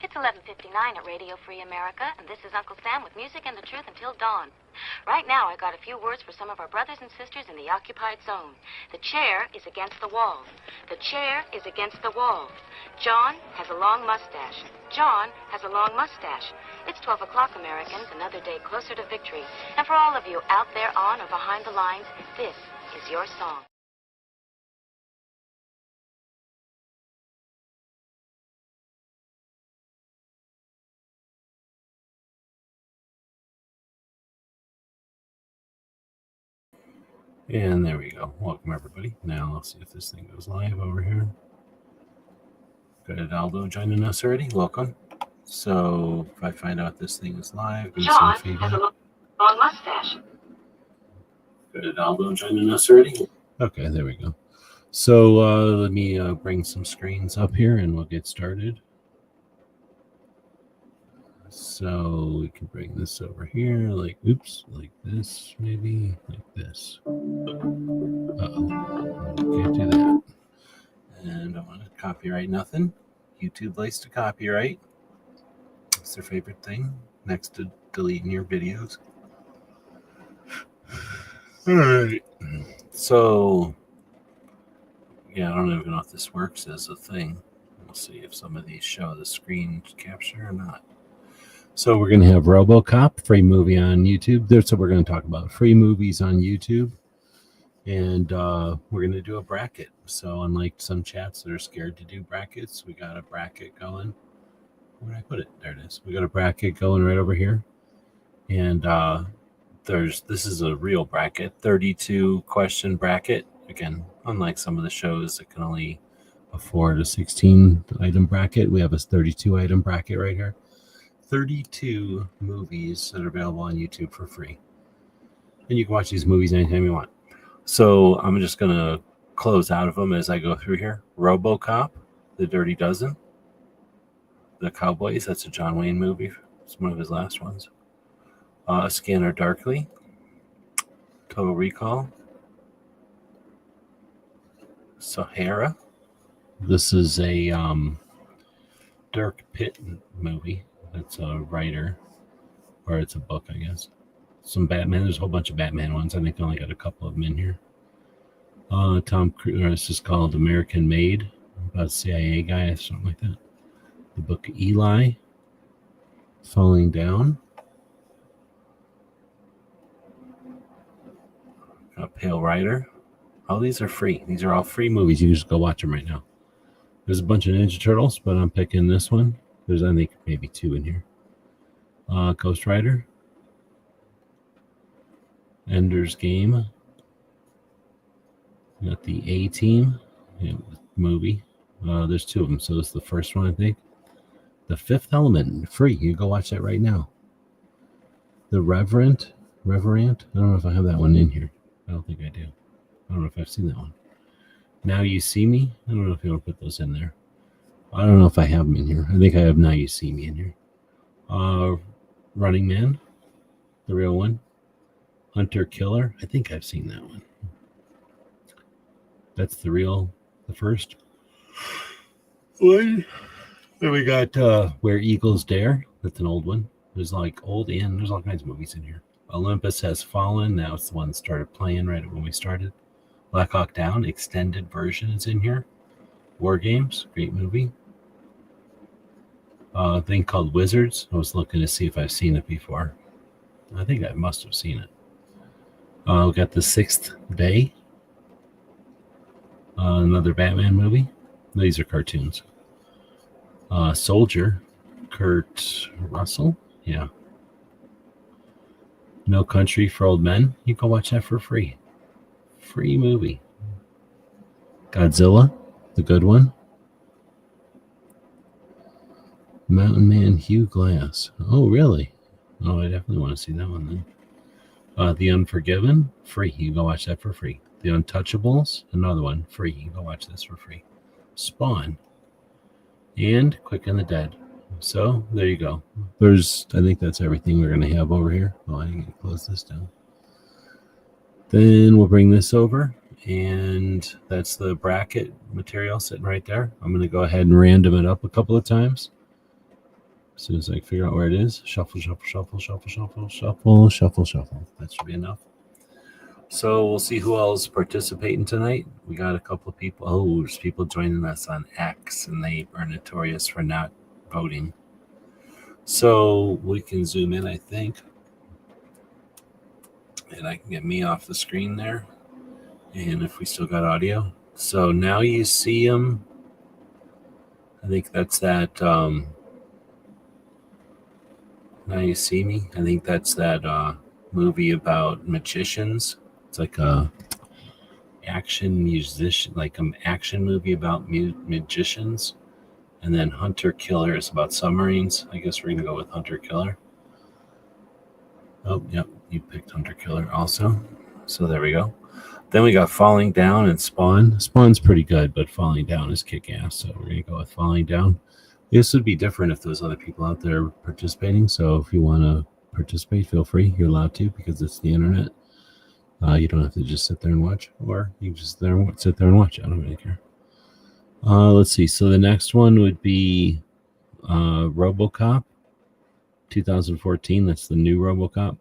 It's 11:59 at Radio Free America, and this is Uncle Sam with music and the truth until dawn. Right now, I got a few words for some of our brothers and sisters in the occupied zone. The chair is against the wall. The chair is against the wall. John has a long mustache. John has a long mustache. It's 12 o'clock, Americans, another day closer to victory. And for all of you out there on or behind the lines, this is your song. And there we go. Welcome, everybody. Now, let's see if this thing goes live over here. Got Aldo joining us already. Welcome. So, if I find out this thing is live, John has a long mustache. Got Aldo joining us already. Okay, there we go. So, let me bring some screens up here and we'll get started. So we can bring this over here, like this, maybe like this. Uh-oh, can't do that. And I want to copyright nothing. YouTube likes to copyright. It's their favorite thing, next to deleting your videos. All right. So, yeah, I don't even know if this works as a thing. We'll see if some of these show the screen capture or not. So we're going to have RoboCop, free movie on YouTube. That's what we're going to talk about, free movies on YouTube. And we're going to do a bracket. So unlike some chats that are scared to do brackets, we got a bracket going. Where did I put it? There it is. We got a bracket going right over here. And this is a real bracket, 32 question bracket. Again, unlike some of the shows that can only afford a 16 item bracket, we have a 32 item bracket right here. 32 movies that are available on YouTube for free. And you can watch these movies anytime you want. So I'm just going to close out of them as I go through here. RoboCop, The Dirty Dozen. The Cowboys, that's a John Wayne movie. It's one of his last ones. Scanner Darkly. Total Recall. Sahara. This is a Dirk Pitt movie. It's a writer, or it's a book, I guess. Some Batman. There's a whole bunch of Batman ones. I think I only got a couple of them in here. Tom Cruise. This is called American Made, about a CIA guy or something like that. The book Eli. Falling Down. Pale Rider. All these are free. These are all free movies. You can just go watch them right now. There's a bunch of Ninja Turtles, but I'm picking this one. There's, I think, maybe two in here. Ghost Rider. Ender's Game. We got the A-Team movie. There's two of them, so it's the first one, I think. The Fifth Element, free. You can go watch that right now. The Reverend. I don't know if I have that one in here. I don't think I do. I don't know if I've seen that one. Now You See Me. I don't know if you want to put those in there. I don't know if I have them in here. I think I have Now You See Me in here. Running Man, the real one. Hunter Killer. I think I've seen that one. That's the first one. Then we got Where Eagles Dare. That's an old one. There's like old and there's all kinds of movies in here. Olympus Has Fallen. That was the one that started playing right when we started. Black Hawk Down, extended version is in here. War Games, great movie. A thing called Wizards. I was looking to see if I've seen it before. I think I must have seen it. We got The Sixth Day. Another Batman movie. These are cartoons. Soldier. Kurt Russell. Yeah. No Country for Old Men. You can watch that for free. Free movie. Godzilla. The good one. Mountain Man Hugh Glass. Oh, really? Oh, I definitely want to see that one then. The Unforgiven, free. You can go watch that for free. The Untouchables, another one, free. You can go watch this for free. Spawn. And Quick and the Dead. So, there you go. I think that's everything we're going to have over here. Oh, I need to close this down. Then we'll bring this over. And that's the bracket material sitting right there. I'm going to go ahead and random it up a couple of times. As soon as I can figure out where it is, shuffle, shuffle, shuffle, shuffle, shuffle, shuffle, shuffle, shuffle. That should be enough. So we'll see who else participating tonight. We got a couple of people. Oh, there's people joining us on X, and they are notorious for not voting. So we can zoom in, I think. And I can get me off the screen there. And if we still got audio. So now you see them. I think that's that. Now you see me. I think that's that movie about magicians. It's like a action musician, like an action movie about magicians. And then Hunter Killer is about submarines. I guess we're gonna go with Hunter Killer. Oh, yep, you picked Hunter Killer also. So there we go. Then we got Falling Down and Spawn. Spawn's pretty good, but Falling Down is kick-ass. So we're going to go with Falling Down. This would be different if there's other people out there participating. So if you want to participate, feel free. You're allowed to because it's the internet. You don't have to just sit there and watch. Or you can just sit there and watch. I don't really care. Let's see. So the next one would be RoboCop 2014. That's the new RoboCop.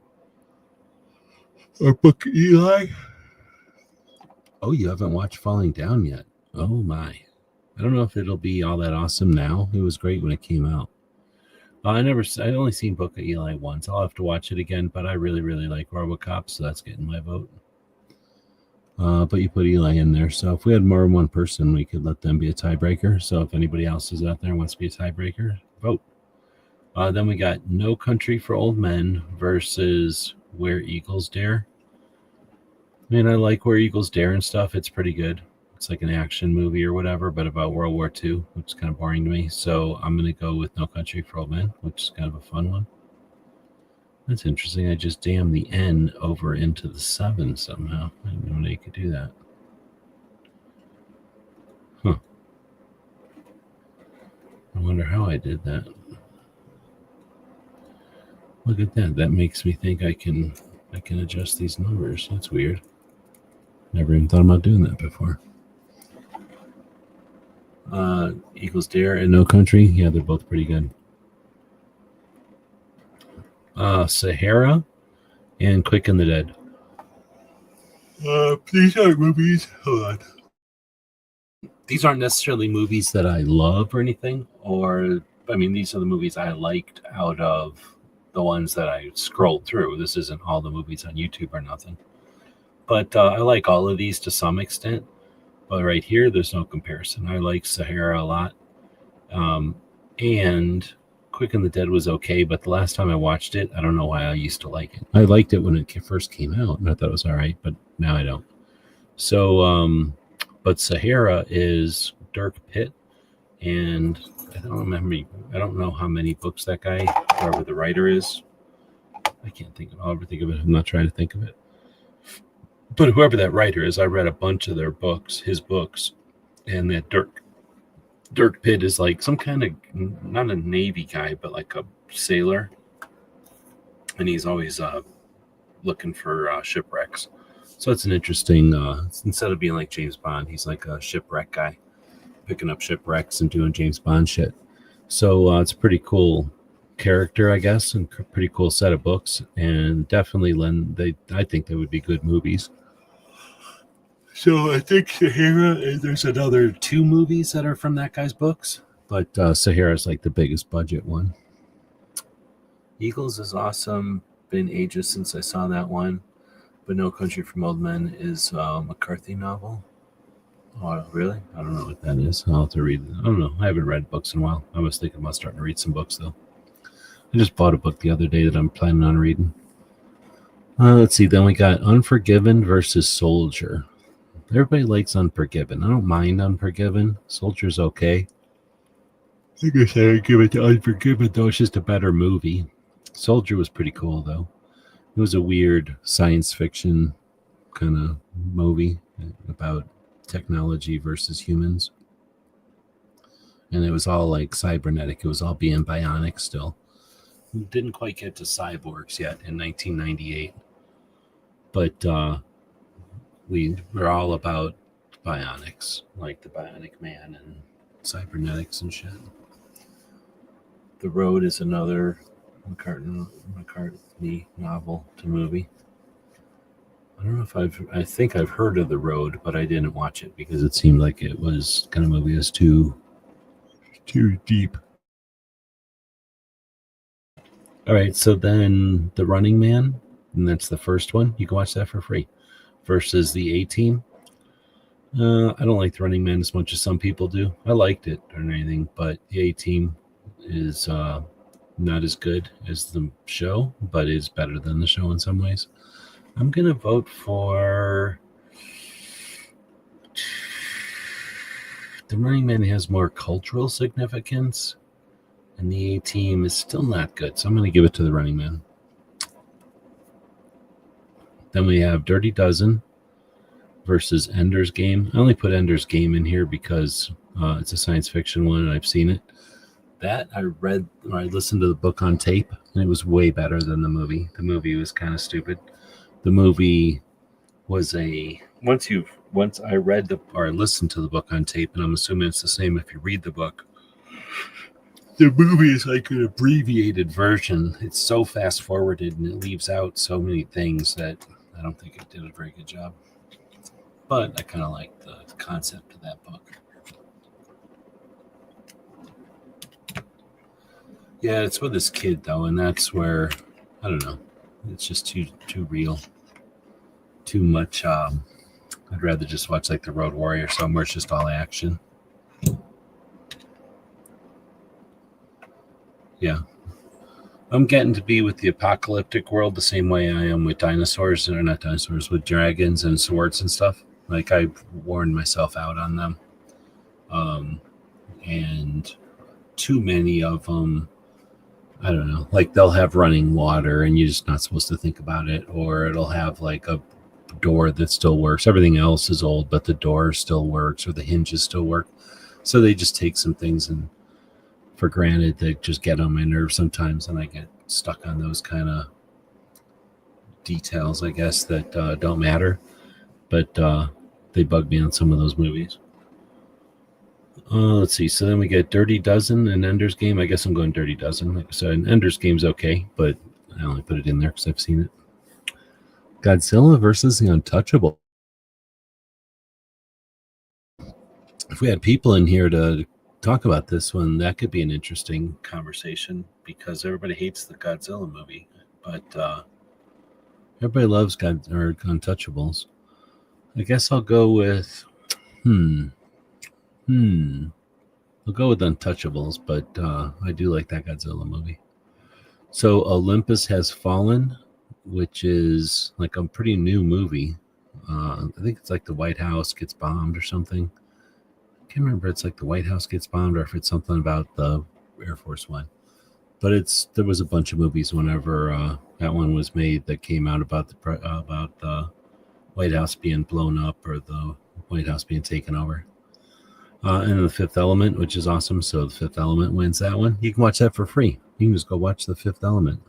Or Book Eli. Oh, you haven't watched Falling Down yet. Oh my. I don't know if it'll be all that awesome now. It was great when it came out. I only seen Book of Eli once. I'll have to watch it again, but I really, really like RoboCop, so that's getting my vote. But you put Eli in there. So if we had more than one person, we could let them be a tiebreaker. So if anybody else is out there and wants to be a tiebreaker, vote. Then we got No Country for Old Men versus Where Eagles Dare. I mean, I like Where Eagles Dare and stuff. It's pretty good. It's like an action movie or whatever, but about World War II, which is kind of boring to me. So I'm going to go with No Country for Old Men, which is kind of a fun one. That's interesting. I just jammed the N over into the 7 somehow. I didn't know you could do that. Huh. I wonder how I did that. Look at that. That makes me think I can adjust these numbers. That's weird. Never even thought about doing that before. Eagles Dare and No Country. Yeah, they're both pretty good. Sahara and Quick and the Dead. These aren't movies. Hold on. These aren't necessarily movies that I love or anything. These are the movies I liked out of the ones that I scrolled through. This isn't all the movies on YouTube or nothing. But I like all of these to some extent. But right here, there's no comparison. I like Sahara a lot. And Quick and the Dead was okay, but the last time I watched it, I don't know why I used to like it. I liked it when it first came out, and I thought it was all right, but now I don't. So, but Sahara is Dirk Pitt, and I don't know how many books that guy, whoever the writer is. I can't think of it. I'll ever think of it. I'm not trying to think of it. But whoever that writer is, I read a bunch of his books, and that Dirk Pitt is like some kind of, not a Navy guy, but like a sailor. And he's always looking for shipwrecks. So it's an interesting, instead of being like James Bond, he's like a shipwreck guy, picking up shipwrecks and doing James Bond shit. So it's a pretty cool character, I guess, and pretty cool set of books. And definitely, I think they would be good movies. So I think Sahara, there's another 2 movies that are from that guy's books, but Sahara is like the biggest budget one. Eagles is awesome. Been ages since I saw that one, but No Country for Old Men is a McCarthy novel. Oh, really? I don't know what that is. I'll have to read it. I don't know. I haven't read books in a while. I was thinking about starting to read some books, though. I just bought a book the other day that I'm planning on reading. Let's see. Then we got Unforgiven versus Soldier. Everybody likes Unforgiven. I don't mind Unforgiven. Soldier's okay. I guess I would give it to Unforgiven, though. It's just a better movie. Soldier was pretty cool, though. It was a weird science fiction kind of movie about technology versus humans. And it was all like cybernetic. It was all being bionic still. We didn't quite get to cyborgs yet in 1998. But we were all about bionics, like the Bionic Man and cybernetics and shit. The Road is another McCartney novel to movie. I don't know if I think I've heard of The Road, but I didn't watch it because it seemed like it was kind of movie was too deep. All right, so then The Running Man, and that's the first one. You can watch that for free. Versus the A-Team. I don't like The Running Man as much as some people do. I liked it or anything, but the A-Team is not as good as the show, but is better than the show in some ways. I'm going to vote for The Running Man. Has more cultural significance, and the A-Team is still not good, so I'm going to give it to The Running Man. Then we have Dirty Dozen versus Ender's Game. I only put Ender's Game in here because it's a science fiction one, and I've seen it. That I listened to the book on tape, and it was way better than the movie. The movie was kind of stupid. The movie was once I listened to the book on tape, and I'm assuming it's the same if you read the book. The movie is like an abbreviated version. It's so fast forwarded, and it leaves out so many things that I don't think it did a very good job. But I kind of like the concept of that book. Yeah, it's with this kid though, and that's where I don't know. It's just too real, too much. I'd rather just watch like The Road Warrior somewhere. It's just all action. Yeah, I'm getting to be with the apocalyptic world the same way I am with dinosaurs, or not dinosaurs, with dragons and swords and stuff. Like I've worn myself out on them, and too many of them. I don't know, like they'll have running water and you're just not supposed to think about it, or it'll have like a door that still works. Everything else is old, but the door still works, or the hinges still work. So they just take some things and for granted that just get on my nerves sometimes, and I get stuck on those kind of details, I guess, that don't matter, but they bug me on some of those movies. Let's see. So then we get Dirty Dozen and Ender's Game. I guess I'm going Dirty Dozen. Like I said, Ender's Game's okay, but I only put it in there because I've seen it. Godzilla versus the Untouchable. If we had people in here to talk about this one, that could be an interesting conversation because everybody hates the Godzilla movie, but everybody loves Untouchables. I guess I'll go with I'll go with Untouchables, but I do like that Godzilla movie. So Olympus Has Fallen, which is like a pretty new movie. I think it's like the White House gets bombed or something. I can't remember if it's like the White House gets bombed or if it's something about the Air Force One. But there was a bunch of movies whenever that one was made that came out about the White House being blown up or the White House being taken over. And The Fifth Element, which is awesome. So The Fifth Element wins that one. You can watch that for free. You can just go watch The Fifth Element.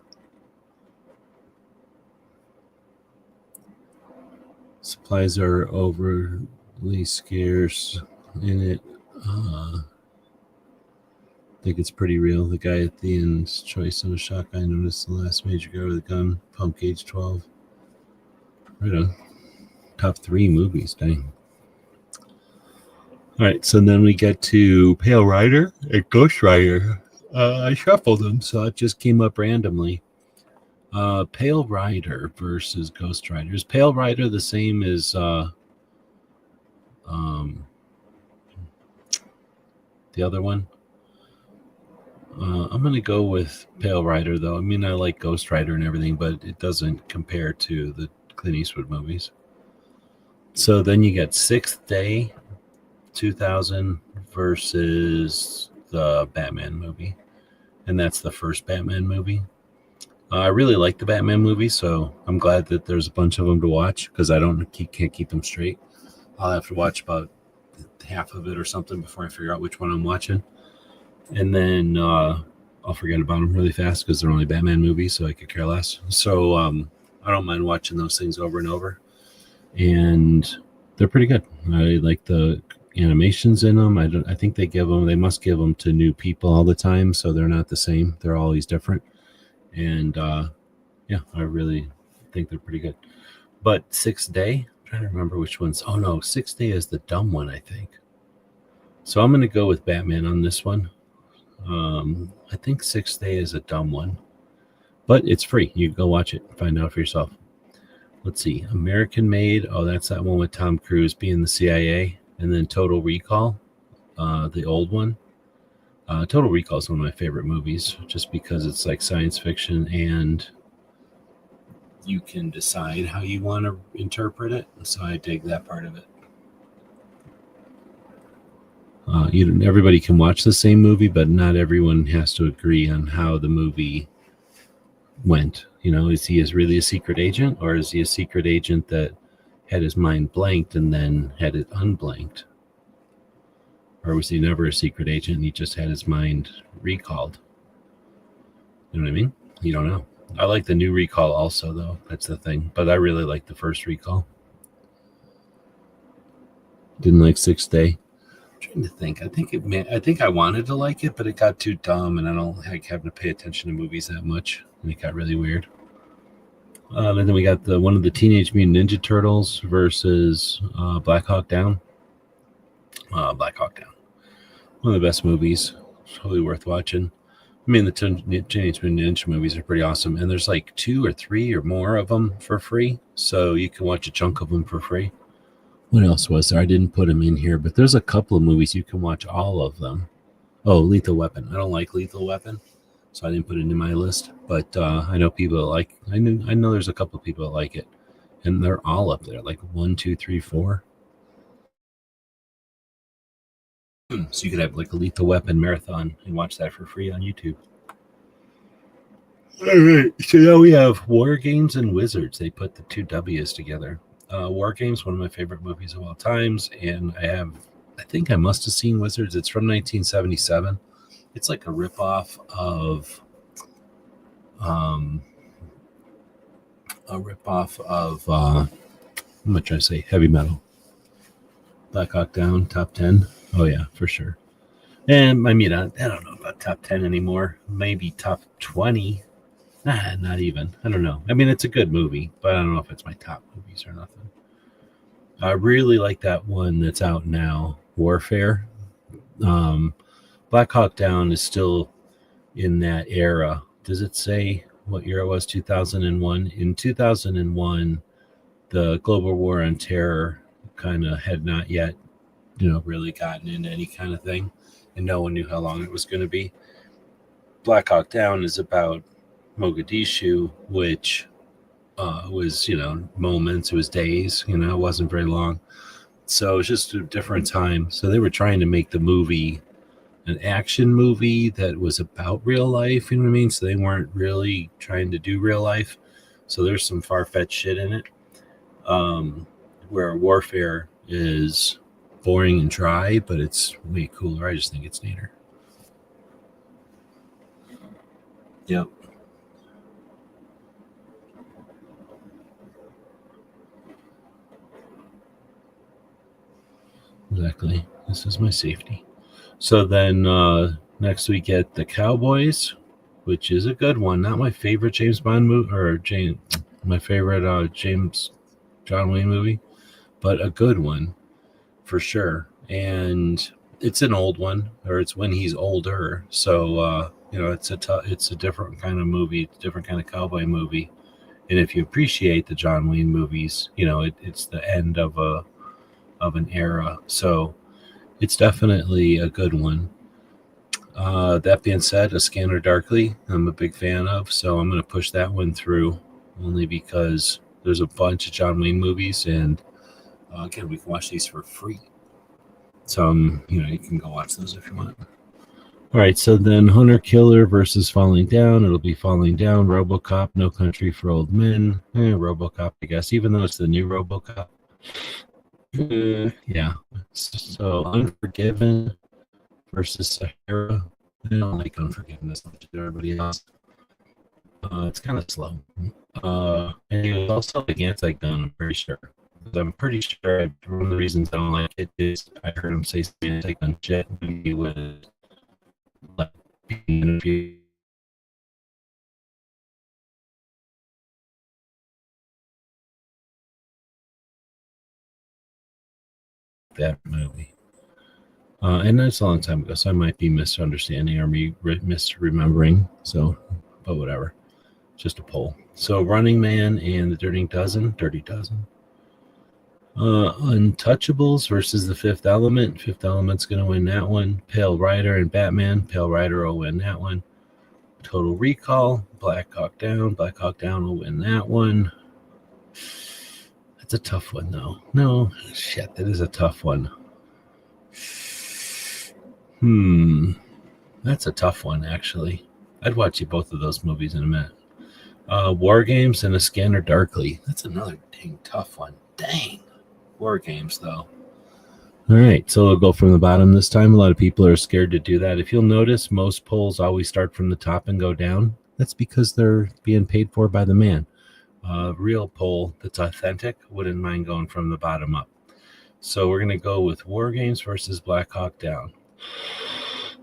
Supplies are overly scarce in it. I think it's pretty real. The guy at the end's choice of a shotgun. Noticed the last major guy with a gun. Pump gauge 12. Right on. Top 3 movies. Dang. All right, so then we get to Pale Rider and Ghost Rider. I shuffled them, so it just came up randomly. Pale Rider versus Ghost Rider. Is Pale Rider the same as the other one? I'm going to go with Pale Rider, though. I mean, I like Ghost Rider and everything, but it doesn't compare to the Clint Eastwood movies. So then you get Sixth Day, 2000 versus the Batman movie, and that's the first Batman movie. I really like the Batman movie, so I'm glad that there's a bunch of them to watch because I can't keep them straight. I'll have to watch about half of it or something before I figure out which one I'm watching, and then I'll forget about them really fast because they're only Batman movies, so I could care less. So I don't mind watching those things over and over, and they're pretty good. I like the animations in them. I think they must give them to new people all the time, so they're not the same. They're always different. And yeah, I really think they're pretty good. But Sixth Day, I'm trying to remember which ones. Oh no, Sixth Day is the dumb one, I think. So I'm going to go with Batman on this one. I think Sixth Day is a dumb one, but it's free. You can go watch it and find out for yourself. Let's see. American Made. Oh, that's that one with Tom Cruise being the CIA. And then Total Recall, the old one. Total Recall is one of my favorite movies just because it's like science fiction and you can decide how you want to interpret it. So I dig that part of it. Everybody can watch the same movie, but not everyone has to agree on how the movie went. Is he really a secret agent, or is he a secret agent that had his mind blanked and then had it unblanked? Or was he never a secret agent and he just had his mind recalled? You know what I mean? You don't know. I like the new Recall also, though. That's the thing. But I really like the first Recall. Didn't like Sixth Day. I'm trying to think. I think I wanted to like it, but it got too dumb, and I don't like having to pay attention to movies that much. And it got really weird. And then we got one of the Teenage Mutant Ninja Turtles versus Black Hawk Down. Black Hawk Down. One of the best movies. Totally worth watching. I mean, the Teenage Mutant Ninja movies are pretty awesome. And there's like 2 or 3 or more of them for free. So you can watch a chunk of them for free. What else was there? I didn't put them in here, but there's a couple of movies you can watch all of them. Oh, Lethal Weapon. I don't like Lethal Weapon, so I didn't put it in my list. But I know people that like. I know there's a couple of people that like it, and they're all up there, like 1, 2, 3, 4. So you could have like a Lethal Weapon marathon and watch that for free on YouTube. All right, so now we have War Games and Wizards. They put the 2 W's together. War Games, one of my favorite movies of all times, and I think I must have seen Wizards. It's from 1977. It's like a ripoff of how much I say, Heavy Metal. Black Hawk Down, top 10. Oh yeah, for sure. And I mean, I don't know about top 10 anymore. Maybe top 20. Not even. I don't know. I mean, it's a good movie, but I don't know if it's my top movies or nothing. I really like that one that's out now, Warfare. Black Hawk Down is still in that era. Does it say what year it was? 2001. In 2001, the global war on terror kind of had not yet, really gotten into any kind of thing, and no one knew how long it was going to be. Black Hawk Down is about Mogadishu, which was, moments, it was days, it wasn't very long. So it was just a different time. So they were trying to make the movie an action movie that was about real life, you know what I mean? So they weren't really trying to do real life. So there's some far-fetched shit in it. Where Warfare is boring and dry, but it's way cooler. I just think it's neater. Yep. Exactly. This is my safety. So then next we get The Cowboys, which is a good one. Not my favorite James Bond movie, or my favorite John Wayne movie, but a good one for sure. And it's an old one, or it's when he's older. So it's a different kind of movie, different kind of cowboy movie. And if you appreciate the John Wayne movies, it's the end of an era. So it's definitely a good one. That being said, A Scanner Darkly, I'm a big fan of, so I'm going to push that one through only because there's a bunch of John Wayne movies, and again, we can watch these for free. So, you can go watch those if you want. All right, so then Hunter Killer versus Falling Down. It'll be Falling Down, RoboCop, No Country for Old Men. RoboCop, I guess, even though it's the new RoboCop. Yeah. So Unforgiven versus Sahara. I don't like Unforgiven as much as everybody else. It's kind of slow. And he was also like anti-gun, I'm pretty sure. I'm pretty sure one of the reasons I don't like it is I heard him say semantic on shit when he was like being interviewed. That movie. And that's a long time ago, so I might be misunderstanding or misremembering. So, but whatever. Just a poll. So, Running Man and the Dirty Dozen. Dirty Dozen. Untouchables versus the Fifth Element. Fifth Element's going to win that one. Pale Rider and Batman. Pale Rider will win that one. Total Recall. Black Hawk Down. Black Hawk Down will win that one. That's a tough one, though. No, shit, that is a tough one. That's a tough one, actually. I'd watch you both of those movies in a minute. War Games and A Scanner Darkly. That's another dang tough one. Dang. War Games, though. All right, so we'll go from the bottom this time. A lot of people are scared to do that. If you'll notice, most polls always start from the top and go down. That's because they're being paid for by the man. Real poll that's authentic wouldn't mind going from the bottom up. So we're going to go with War Games versus Black Hawk Down.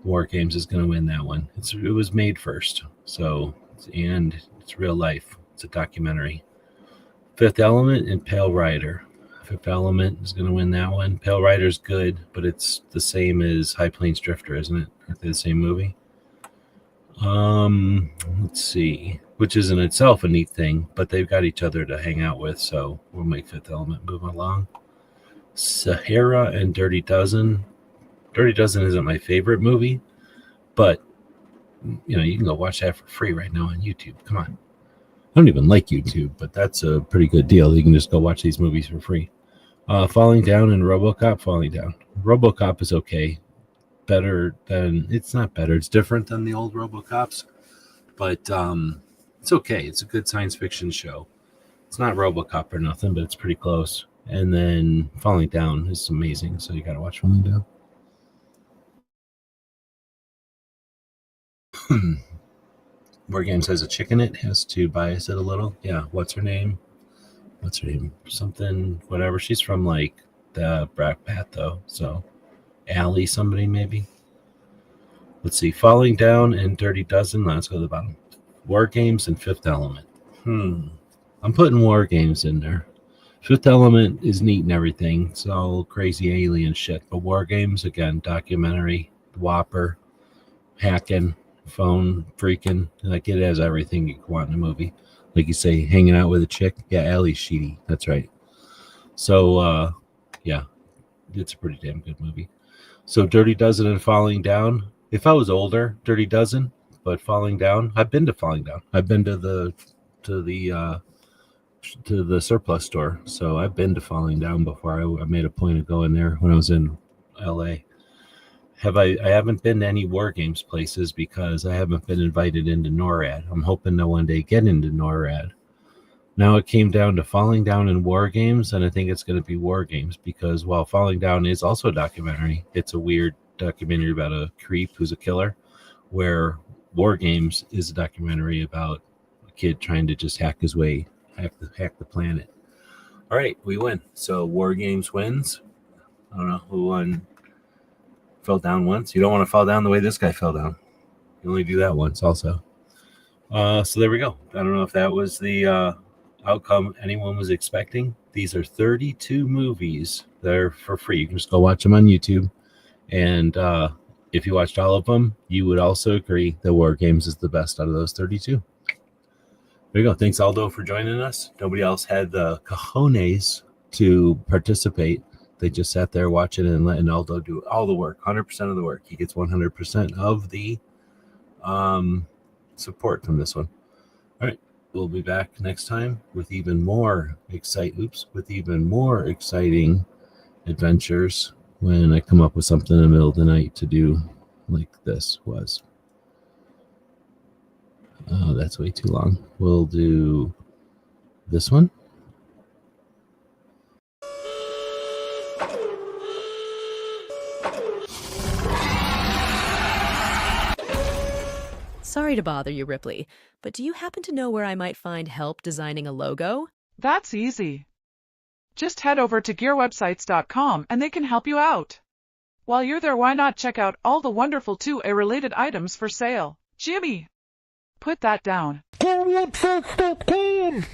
War Games is going to win that one. It was made first, and it's real life. It's a documentary. Fifth Element and Pale Rider. Fifth Element is going to win that one. Pale Rider's good, but it's the same as High Plains Drifter, isn't it? Aren't they the same movie? Let's see. Which is in itself a neat thing, but they've got each other to hang out with, so we'll make Fifth Element move along. Sahara and Dirty Dozen. Dirty Dozen isn't my favorite movie, but you can go watch that for free right now on YouTube. Come on. I don't even like YouTube, but that's a pretty good deal. You can just go watch these movies for free. Falling Down and RoboCop. Falling Down. RoboCop is okay. It's not better. It's different than the old RoboCops, but it's okay. It's a good science fiction show. It's not RoboCop or nothing, but it's pretty close. And then Falling Down is amazing, so you got to watch Falling Down. War Games has a chick in it. Has to bias it a little. Yeah, what's her name? Something, whatever. She's from like the Brat Pack, though. So Allie somebody maybe. Let's see. Falling Down and Dirty Dozen. Let's go to the bottom. War Games and Fifth Element. I'm putting War Games in there. Fifth Element is neat and everything. It's all crazy alien shit. But War Games, again, documentary, whopper, hacking, phone freaking. Like, it has everything you want in a movie. Like you say, hanging out with a chick. Yeah, Ali Sheedy. That's right. So, yeah, it's a pretty damn good movie. So Dirty Dozen and Falling Down. If I was older, Dirty Dozen, but Falling Down. I've been to Falling Down. I've been to the surplus store. So I've been to Falling Down before. I made a point of going there when I was in LA. I haven't been to any War Games places because I haven't been invited into NORAD. I'm hoping to one day get into NORAD. Now it came down to Falling Down and War Games, and I think it's going to be War Games because while Falling Down is also a documentary, it's a weird documentary about a creep who's a killer, where War Games is a documentary about a kid trying to just hack the planet. All right, we win. So War Games wins. I don't know who won. Fell down once. You don't want to fall down the way this guy fell down. You only do that once also. So there we go. I don't know if that was the outcome anyone was expecting. These are 32 movies that are for free. You can just go watch them on YouTube. And if you watched all of them, you would also agree that War Games is the best out of those 32. There you go. Thanks, Aldo, for joining us. Nobody else had the cojones to participate. They just sat there watching and letting Aldo do all the work, 100% of the work. He gets 100% of the support from this one. All right. We'll be back next time with even more exciting adventures when I come up with something in the middle of the night to do like this was. Oh, that's way too long. We'll do this one. Sorry to bother you, Ripley, but do you happen to know where I might find help designing a logo? That's easy. Just head over to gearwebsites.com and they can help you out. While you're there, why not check out all the wonderful 2A related items for sale? Jimmy, put that down. Gearwebsites.com